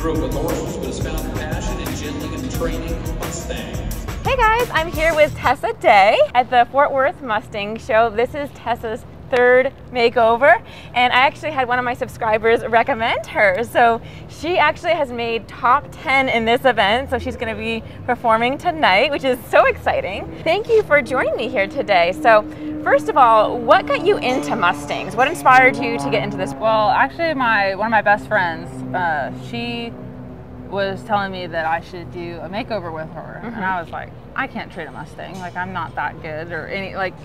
grew up with horses, but has found passion in gently and training Mustangs. Hey guys, I'm here with Tessa Daigh at the Fort Worth Mustang Show. This is Tessa's third makeover, and I actually had one of my subscribers recommend her. So she actually has made top 10 in this event, so she's going to be performing tonight, which is so exciting. Thank you for joining me here today. So first of all, what got you into Mustangs? What inspired you to get into this? Well, actually one of my best friends, she was telling me that I should do a makeover with her, and I was like, I can't train a Mustang. Like, I'm not that good or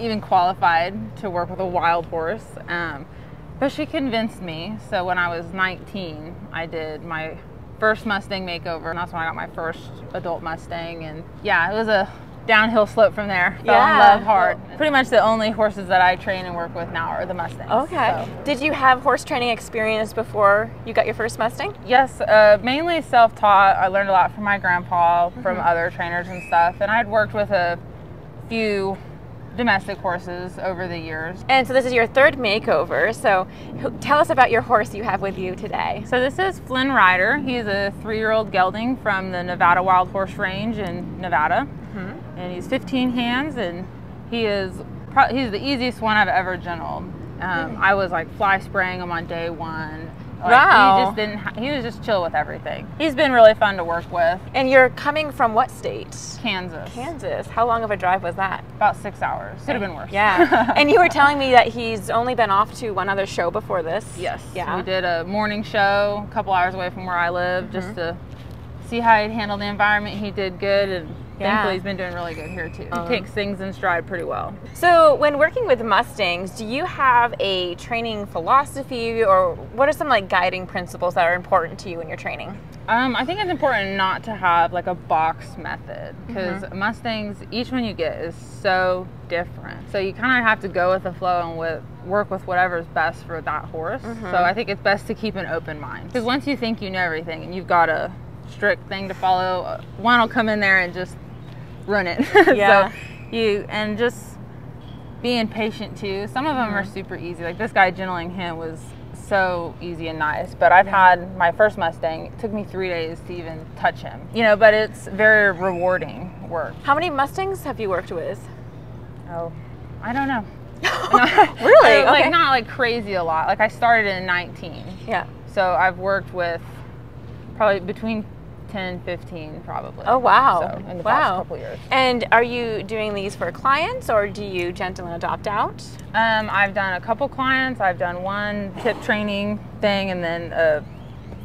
even qualified to work with a wild horse. But she convinced me. So when I was 19, I did my first Mustang makeover, and that's when I got my first adult Mustang. And yeah, it was a downhill slope from there. Fell in love hard. Pretty much the only horses that I train and work with now are the Mustangs. Okay. So. Did you have horse training experience before you got your first Mustang? Yes, mainly self-taught. I learned a lot from my grandpa, from other trainers and stuff, and I'd worked with a few domestic horses over the years. And so this is your third makeover, so tell us about your horse you have with you today. So this is Flynn Rider. He's a 3-year-old gelding from the Nevada Wild Horse Range in Nevada. And he's 15 hands, and he's the easiest one I've ever gentled. I was like fly spraying him on day one. Like, wow. He was just chill with everything. He's been really fun to work with. And you're coming from what state? Kansas. Kansas. How long of a drive was that? About 6 hours. Could have been worse. Yeah. And you were telling me that he's only been off to one other show before this. Yes. Yeah. We did a morning show a couple hours away from where I live, just to see how he'd handle the environment. He did good, and thankfully he's been doing really good here too. He takes things in stride pretty well. So when working with Mustangs, do you have a training philosophy, or what are some like guiding principles that are important to you in your training? I think it's important not to have like a box method, because Mustangs, each one you get is so different. So you kind of have to go with the flow and work with whatever's best for that horse. So I think it's best to keep an open mind, because once you think you know everything and you've got a strict thing to follow, one will come in there and just run it. Yeah. So and just being patient too. Some of them are super easy. Like this guy, gentling him was so easy and nice. But I've had my first Mustang. It took me 3 days to even touch him. But it's very rewarding work. How many Mustangs have you worked with? Oh, I don't know. Really? Like not like crazy a lot. Like I started in 19. Yeah. So I've worked with probably between 10, 15 probably. Oh wow. So in the past couple years. And are you doing these for clients, or do you gentle and adopt out? I've done a couple clients. I've done one tip training thing, and then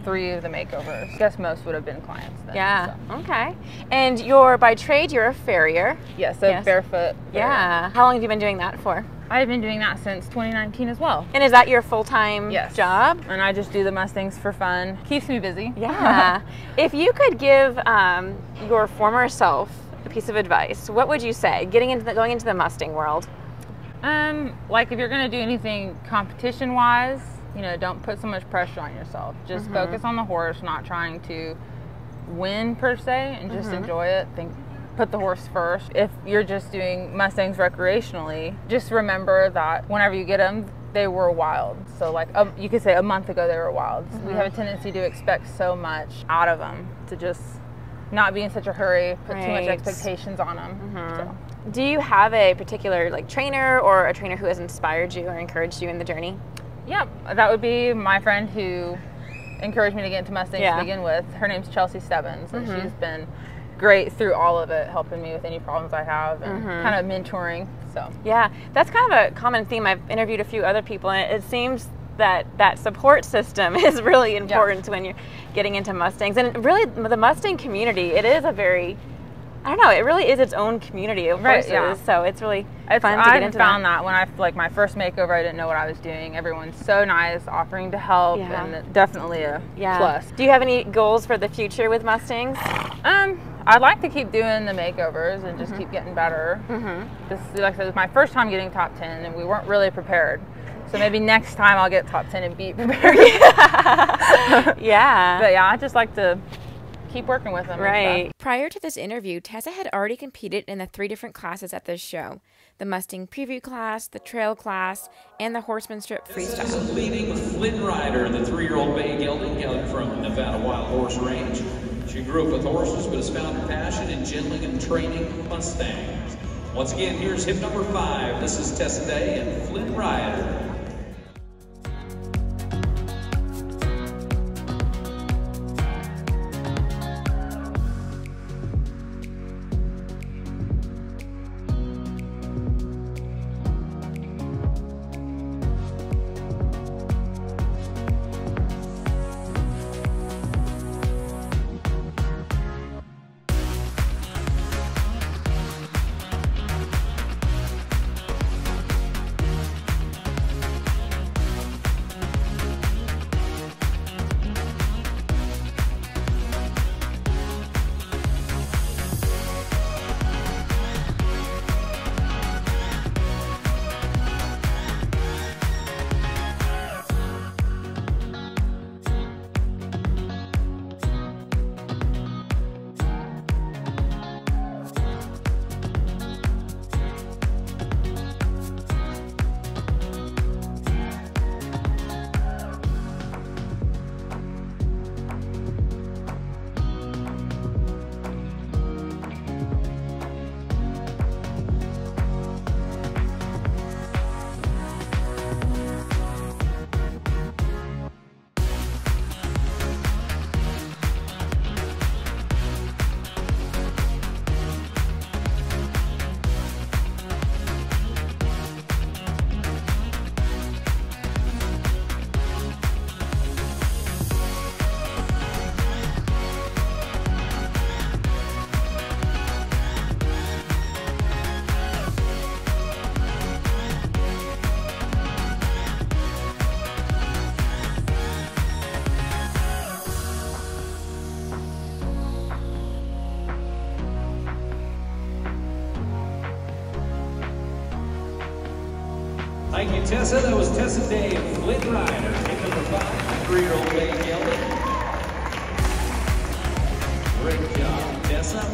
3 of the makeovers. I guess most would have been clients then. Yeah. So. Okay. And by trade, you're a farrier. Yes, so barefoot. Yeah. How long have you been doing that for? I've been doing that since 2019 as well. And is that your full-time job? And I just do the Mustangs for fun. Keeps me busy. Yeah. If you could give your former self a piece of advice, what would you say going into the Mustang world? Like if you're going to do anything competition-wise, don't put so much pressure on yourself. Just focus on the horse, not trying to win per se, and just enjoy it. Put the horse first. If you're just doing Mustangs recreationally, just remember that whenever you get them, they were wild. So like you could say a month ago they were wild. We have a tendency to expect so much out of them, to just not be in such a hurry, put too much expectations on them. So. Do you have a particular trainer, or a trainer who has inspired you or encouraged you in the journey? Yep, that would be my friend who encouraged me to get into Mustangs to begin with. Her name's Chelsea Stebbins, and she's been great through all of it, helping me with any problems I have, and kind of mentoring. So yeah, that's kind of a common theme. I've interviewed a few other people, and it seems that support system is really important when you're getting into Mustangs. And really, the Mustang community, it is a very, I don't know, it really is its own community of horses. So it's really fun to get into. I found that when my first makeover, I didn't know what I was doing. Everyone's so nice, offering to help, and definitely a plus. Do you have any goals for the future with Mustangs? I'd like to keep doing the makeovers and just keep getting better. This, like I said, was my first time getting top 10, and we weren't really prepared. So maybe next time I'll get top 10 and be prepared. Yeah. But yeah, I just like to keep working with them. Right. Prior to this interview, Tessa had already competed in the 3 different classes at this show: the Mustang Preview class, the Trail class, and the Horsemanship Freestyle. Tessa is leading Flynn Rider, the 3-year-old bay gelding from Nevada Wild Horse Range. She grew up with horses, but has found her passion in gentling and training Mustangs. Once again, here's hip number 5. This is Tessa Daigh and Flynn Rider. Thank you, Tessa. That was Tessa Daigh and Flynn Rider. Hip number 5, 3-year-old bay gelding. Great job, Tessa.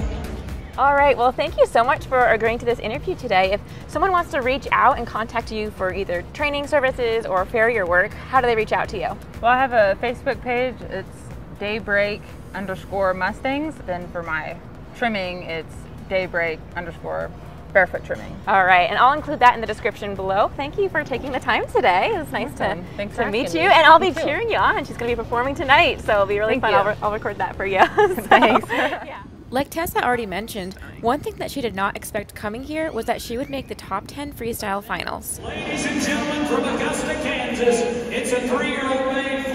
All right, well, thank you so much for agreeing to this interview today. If someone wants to reach out and contact you for either training services or farrier work, how do they reach out to you? Well, I have a Facebook page. It's daybreak_mustangs. Then for my trimming, it's daybreak_barefoot trimming. All right, and I'll include that in the description below. Thank you for taking the time today. It was nice to meet you, and I'll be cheering you on. She's going to be performing tonight, so it'll be really fun. I'll record that for you. Thanks. Yeah. Like Tessa already mentioned, one thing that she did not expect coming here was that she would make the top 10 freestyle finals. Ladies and gentlemen, from Augusta, Kansas, it's a 3-year-old bay